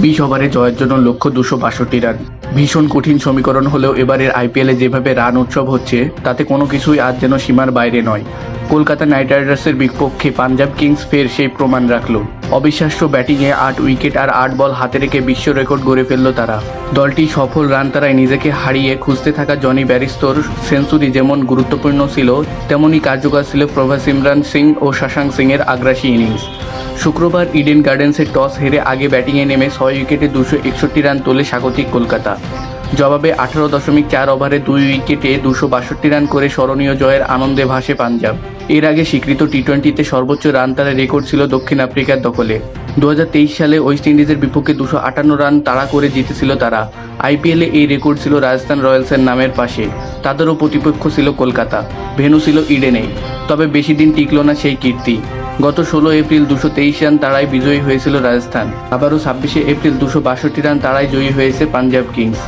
20 ওভারে জয়ের জন্য লক্ষ্য 262 রান। ভীষণ কঠিন সমীকরণ হলেও এবারের আইপিএলে যেভাবে রান উৎসব হচ্ছে তাতে কোনো কিছুই আজ যেন সীমার বাইরে নয়। কলকাতা নাইট রাইডার্সের বিপক্ষে পাঞ্জাব কিংস ফের সেই প্রমাণ রাখল। অবিশ্বাস্য ব্যাটিংয়ে 8 উইকেট আর 8 বল হাতে রেখে বিশ্ব রেকর্ড গড়ে ফেলল তারা। দলটি সফল রান তারায় নিজেকে হারিয়ে খুঁজতে থাকা জনি ব্যারিস্তোর সেঞ্চুরি যেমন গুরুত্বপূর্ণ ছিল, তেমনই কার্যকর ছিল প্রভাস ইমরান সিং ও শশাঙ্ক সিংয়ের আগ্রাসী ইনিংস। শুক্রবার ইডেন গার্ডেন্সে টস হেরে আগে ব্যাটিংয়ে নেমে 6 উইকেটে 261 রান তোলে স্বাগতিক কলকাতা। জবাবে 18.4 ওভারে 2 উইকেটে 262 রান করে স্মরণীয় জয়ের আনন্দে ভাসে পাঞ্জাব। এর আগে স্বীকৃত টি-20তে সর্বোচ্চ রান তাড়ার রেকর্ড ছিল দক্ষিণ আফ্রিকার দখলে। 2023 সালে ওয়েস্ট ইন্ডিজের বিপক্ষে 258 রান তাড়া করে জিতেছিল তারা। আইপিএলে এই রেকর্ড ছিল রাজস্থান রয়্যালসের নামের পাশে। তাদেরও প্রতিপক্ষ ছিল কলকাতা, ভেন্যু ছিল ইডেনেই। তবে বেশি দিন টিকল না সেই কীর্তি। গত 16 এপ্রিল 223 রান তাড়ায় বিজয়ী হয়েছিল রাজস্থান। আবারও 26 এপ্রিল 262 রান তাড়ায় জয়ী হয়েছে পাঞ্জাব কিংস।